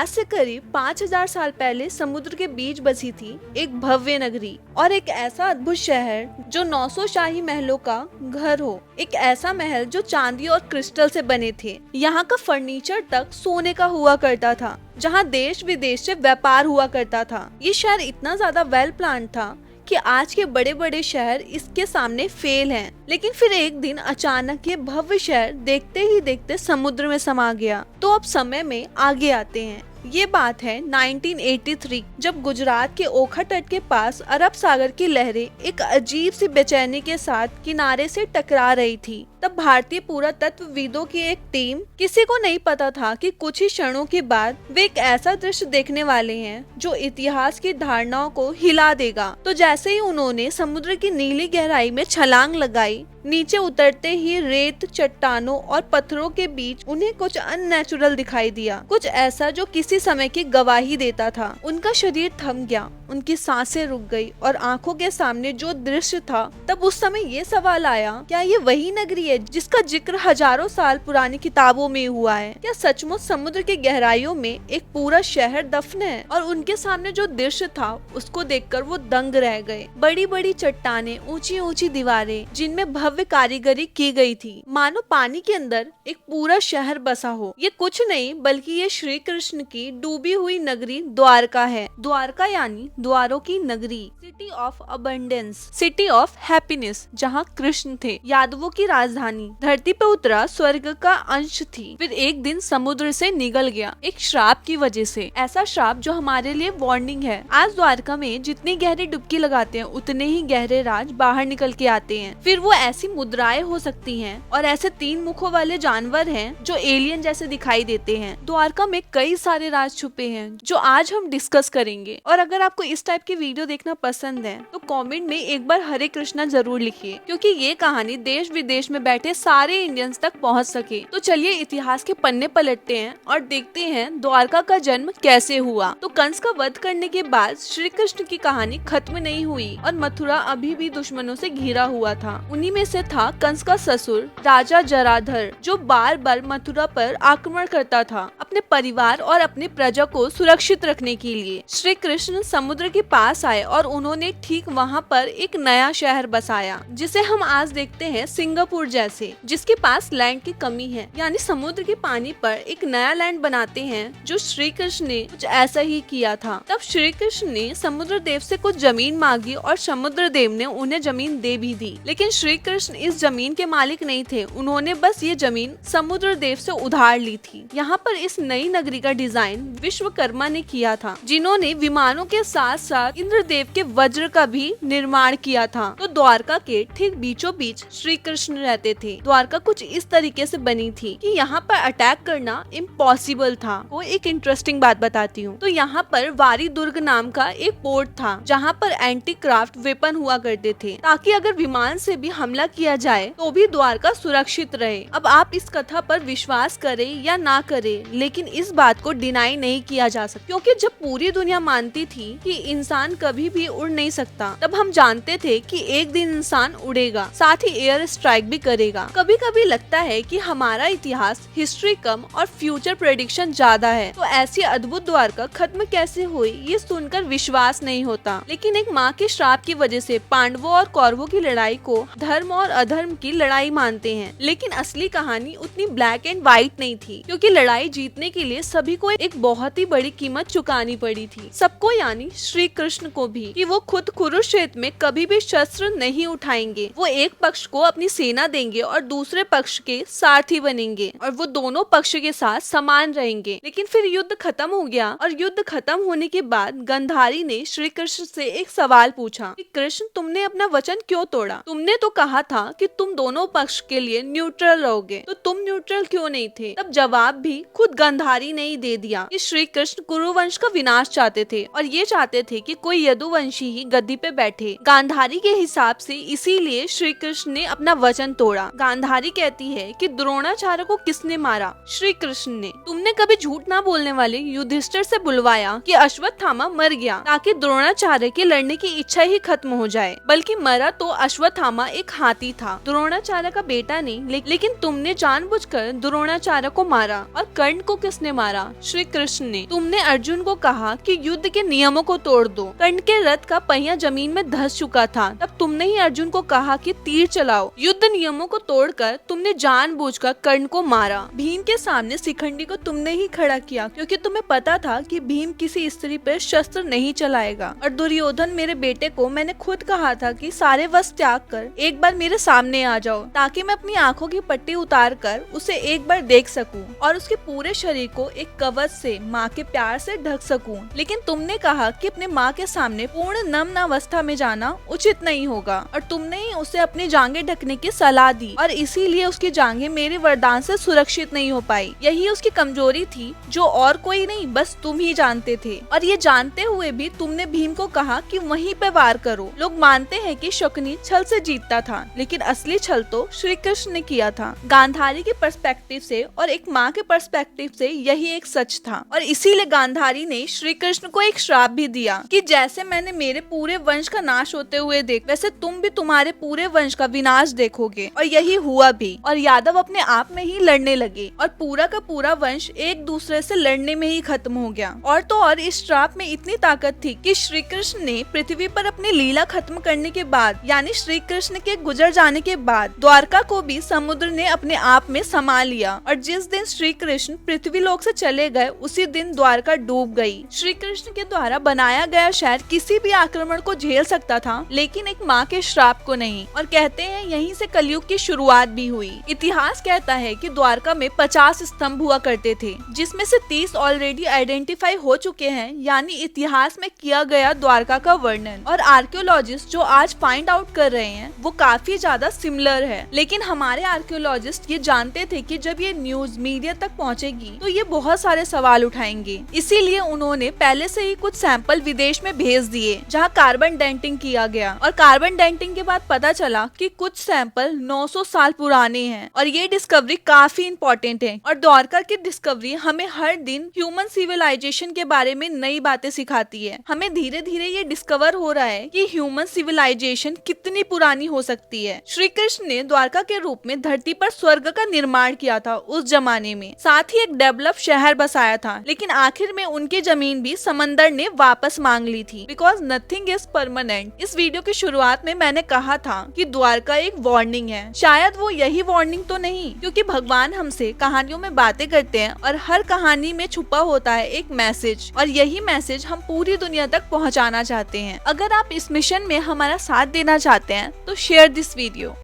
आज से करीब 5000 साल पहले समुद्र के बीच बसी थी एक भव्य नगरी और एक ऐसा अद्भुत शहर जो 900 शाही महलों का घर हो। एक ऐसा महल जो चांदी और क्रिस्टल से बने थे। यहाँ का फर्नीचर तक सोने का हुआ करता था, जहाँ देश विदेश से व्यापार हुआ करता था। ये शहर इतना ज्यादा वेल प्लान था कि आज के बड़े बड़े शहर इसके सामने फेल हैं। लेकिन फिर एक दिन अचानक ये भव्य शहर देखते ही देखते समुद्र में समा गया। तो अब समय में आगे आते हैं। ये बात है 1983, जब गुजरात के ओखा तट के पास अरब सागर की लहरें एक अजीब सी बेचैनी के साथ किनारे से टकरा रही थी। तब भारतीय पुरातत्वविदों की एक टीम, किसी को नहीं पता था कि कुछ ही क्षणों के बाद वे एक ऐसा दृश्य देखने वाले हैं जो इतिहास की धारणाओं को हिला देगा। तो जैसे ही उन्होंने समुद्र की नीली गहराई में छलांग लगाई, नीचे उतरते ही रेत, चट्टानों और पत्थरों के बीच उन्हें कुछ अननेचुरल दिखाई दिया, कुछ ऐसा जो किसी समय की गवाही देता था। उनका शरीर थम गया, उनकी सांसें रुक गई और आंखों के सामने जो दृश्य था, तब उस समय ये सवाल आया, क्या ये वही नगरी है जिसका जिक्र हजारों साल पुरानी किताबों में हुआ है? क्या सचमुच समुद्र की गहराइयों में एक पूरा शहर दफन है? और उनके सामने जो दृश्य था उसको देखकर वो दंग रह गए। बड़ी बड़ी चट्टानें, ऊंची ऊंची दीवारें जिनमें भव्य कारीगरी की गई थी, मानो पानी के अंदर एक पूरा शहर बसा हो। ये कुछ नहीं बल्कि ये श्री कृष्ण की डूबी हुई नगरी द्वारका है। द्वारका यानी द्वारों की नगरी, city of abundance, city of happiness, जहाँ कृष्ण थे, यादवों की राजधानी। धरती पे उतरा स्वर्ग का अंश थी, फिर एक दिन समुद्र से निगल गया एक श्राप की वजह से। ऐसा श्राप जो हमारे लिए वार्निंग है। आज द्वारका में जितनी गहरी डुबकी लगाते हैं उतने ही गहरे राज बाहर निकल के आते हैं। फिर वो ऐसी मुद्राएं हो सकती हैं और ऐसे 3 मुखों वाले जानवर हैं जो एलियन जैसे दिखाई देते हैं। द्वारका में कई सारे राज छुपे हैं जो आज हम डिस्कस करेंगे। और अगर आपको इस टाइप की वीडियो देखना पसंद है तो कमेंट में एक बार हरे कृष्णा जरूर लिखिए, क्योंकि ये कहानी देश विदेश में बैठे सारे इंडियंस तक पहुंच सके। तो चलिए इतिहास के पन्ने पलटते हैं और देखते हैं द्वारका का जन्म कैसे हुआ। तो कंस का वध करने के बाद श्री कृष्ण की कहानी खत्म नहीं हुई और मथुरा अभी भी दुश्मनों से घिरा हुआ था। उन्हीं में से था कंस का ससुर राजा जराधर, जो बार बार मथुरा पर आक्रमण करता था अपने परिवार और अपने प्रजा को सुरक्षित रखने के लिए। श्री कृष्ण समुद्र के पास आए और उन्होंने ठीक वहाँ पर एक नया शहर बसाया, जिसे हम आज देखते हैं सिंगापुर जैसे, जिसके पास लैंड की कमी है। यानी समुद्र के पानी पर एक नया लैंड बनाते हैं, जो श्री कृष्ण ने कुछ ऐसा ही किया था। तब श्री कृष्ण ने समुद्र देव से कुछ जमीन मांगी और समुद्र देव ने उन्हें जमीन दे भी दी। लेकिन श्री कृष्ण इस जमीन के मालिक नहीं थे, उन्होंने बस ये जमीन समुद्र देव से उधार ली थी। यहाँ पर इस नई नगरी का डिजाइन विश्वकर्मा ने किया था, जिन्होंने विमानों के साथ साथ इंद्रदेव के वज्र का भी निर्माण किया था। तो द्वारका के ठीक बीचों बीच श्री कृष्ण रहते थे। द्वारका कुछ इस तरीके से बनी थी कि यहाँ पर अटैक करना इम्पॉसिबल था। वो एक इंटरेस्टिंग बात बताती हूँ। तो यहाँ पर वारी दुर्ग नाम का एक पोर्ट था, जहाँ पर एंटी क्राफ्ट वेपन हुआ करते थे, ताकि अगर विमान से भी हमला किया जाए तो भी द्वारका सुरक्षित रहे। अब आप इस कथा पर विश्वास करें या ना करें, लेकिन इस बात को डिनाई नहीं किया जा सकता, क्योंकि जब पूरी दुनिया मानती थी कि इंसान कभी भी उड़ नहीं सकता, तब हम जानते थे कि एक दिन इंसान उड़ेगा, साथ ही एयर स्ट्राइक भी करेगा। कभी कभी लगता है कि हमारा इतिहास हिस्ट्री कम और फ्यूचर प्रेडिक्शन ज्यादा है। तो ऐसी अद्भुत द्वारका खत्म कैसे हुई ये सुनकर विश्वास नहीं होता। लेकिन एक माँ के श्राप की वजह से पांडवों और कौरवों की लड़ाई को धर्म और अधर्म की लड़ाई मानते हैं। लेकिन असली कहानी उतनी ब्लैक एंड व्हाइट नहीं थी, क्योंकि लड़ाई जीतने के लिए सभी को एक बहुत ही बड़ी कीमत चुकानी पड़ी थी। सबको, यानी श्री कृष्ण को भी, कि वो खुद कुरुक्षेत्र में कभी भी शस्त्र नहीं उठाएंगे। वो एक पक्ष को अपनी सेना देंगे और दूसरे पक्ष के सारथी बनेंगे और वो दोनों पक्ष के साथ समान रहेंगे। लेकिन फिर युद्ध खत्म हो गया और युद्ध खत्म होने के बाद गंधारी ने श्री कृष्ण से एक सवाल पूछा कि कृष्ण, तुमने अपना वचन क्यों तोड़ा? तुमने तो कहा था कि तुम दोनों पक्ष के लिए न्यूट्रल रहोगे, तो तुम न्यूट्रल क्यों नहीं थे? तब जवाब भी खुद गंधारी ने ही दे दिया कि श्री कृष्ण कुरुवंश का विनाश चाहते थे और ये चाहते थे कि कोई यदुवंशी ही गद्दी पे बैठे। गांधारी के हिसाब से इसीलिए श्री कृष्ण ने अपना वचन तोड़ा। तोड़ा। गांधारी कहती है कि द्रोणाचार्य को किसने मारा? श्री कृष्ण ने। तुमने कभी झूठ ना बोलने वाले युधिष्ठिर से बुलवाया कि अश्वत्थामा मर गया ताकि द्रोणाचार्य की लड़ने की इच्छा ही खत्म हो जाए, बल्कि मरा तो अश्वत्थामा एक हाथी था, द्रोणाचार्य का बेटा नहीं। लेकिन तुमने जानबूझकर द्रोणाचार्य को मारा। और कर्ण को किसने मारा? श्री कृष्ण ने। तुमने अर्जुन को कहा कि युद्ध के नियमों को तोड़ दो। कर्ण के रथ का पहिया जमीन में धंस चुका था, तब तुमने ही अर्जुन को कहा कि तीर चलाओ। युद्ध नियमों को तोड़कर तुमने जानबूझकर कर्ण को मारा। भीम के सामने शिखंडी को तुमने ही खड़ा किया, क्योंकि तुम्हें पता था कि भीम किसी स्त्री पर शस्त्र नहीं चलाएगा। और दुर्योधन मेरे बेटे को मैंने खुद कहा था कि सारे वश त्याग कर एक बार मेरे सामने आ जाओ, ताकि मैं अपनी आंखों की पट्टी उतार कर उसे एक बार देख सकूं और उसके पूरे शरीर को एक कवच से, माँ के प्यार से ढक सकूं। लेकिन तुमने कहा कि अपने माँ के सामने पूर्ण नग्न अवस्था में जाना उचित नहीं होगा, और तुमने ही उसे अपनी जांघें ढकने की सलाह दी, और इसीलिए उसकी जांघें मेरे वरदान से सुरक्षित नहीं हो पाई। यही उसकी कमजोरी थी, जो और कोई नहीं बस तुम ही जानते थे। और ये जानते हुए भी तुमने भीम को कहा कि वहीं पे वार करो। लोग मानते हैं कि शकुनी छल से जीतता था, लेकिन असली छल तो श्री कृष्ण ने किया था। गांधारी के पर्सपेक्टिव से और एक माँ के पर्सपेक्टिव से यही एक सच था, और इसीलिए गांधारी ने श्री कृष्ण को एक श्राप भी दिया कि जैसे मैंने मेरे पूरे वंश का नाश होते हुए देख, वैसे तुम भी तुम्हारे पूरे वंश का विनाश देखोगे। और यही हुआ भी, और यादव अपने आप में ही लड़ने लगे, और पूरा का पूरा वंश एक दूसरे से लड़ने में ही खत्म हो गया। और तो और इस श्राप में इतनी ताकत थी कि श्री कृष्ण ने पृथ्वी पर अपनी लीला खत्म करने के बाद, यानी श्री कृष्ण के गुजर जाने के बाद, द्वारका को भी समुद्र ने अपने आप में समा लिया। और जिस दिन श्री कृष्ण पृथ्वी लोक से चले गए, उसी दिन द्वारका डूब गई। श्री कृष्ण के द्वारा बनाया गया शहर किसी भी आक्रमण को झेल सकता था, लेकिन एक माँ के श्राप को नहीं। और कहते हैं यहीं से कलयुग की शुरुआत भी हुई। इतिहास कहता है कि द्वारका में 50 स्तंभ हुआ करते थे, जिसमें से 30 ऑलरेडी आइडेंटिफाई हो चुके हैं, यानी इतिहास में किया गया द्वारका का वर्णन। और आर्कियोलॉजिस्ट जो आज फाइंड आउट कर रहे हैं वो काफी ज्यादा सिमिलर है। लेकिन हमारे आर्कियोलॉजिस्ट ये जानते थे कि जब ये न्यूज मीडिया तक पहुंचेगी तो ये बहुत सारे सवाल उठाएंगे, इसीलिए उन्होंने पहले से ही कुछ सैंपल विदेश में भेज दिए, जहां कार्बन डेंटिंग किया गया। और कार्बन डेंटिंग के बाद पता चला कि कुछ सैंपल 900 साल पुराने हैं। और ये डिस्कवरी काफी इंपॉर्टेंट है। और द्वारका की डिस्कवरी हमें हर दिन ह्यूमन सिविलाइजेशन के बारे में नई बातें सिखाती है। हमें धीरे धीरे ये डिस्कवर हो रहा है कि ह्यूमन सिविलाइजेशन कितनी पुरानी हो सकती है। श्री कृष्ण ने द्वारका के रूप में धरती पर स्वर्ग का निर्माण किया था उस जमाने में, साथ ही एक डेवलप शहर बसाया था। लेकिन आखिर में उनकी जमीन भी समंदर ने वापस मांग ली थी, बिकॉज नथिंग इज परमानेंट। इस वीडियो की शुरुआत में मैंने कहा था कि द्वारका एक वार्निंग है। शायद वो यही वार्निंग तो नहीं, क्योंकि भगवान हमसे कहानियों में बातें करते हैं और हर कहानी में छुपा होता है एक मैसेज, और यही मैसेज हम पूरी दुनिया तक पहुंचाना चाहते हैं। अगर आप इस मिशन में हमारा साथ देना चाहते हैं तो शेयर दिस वीडियो।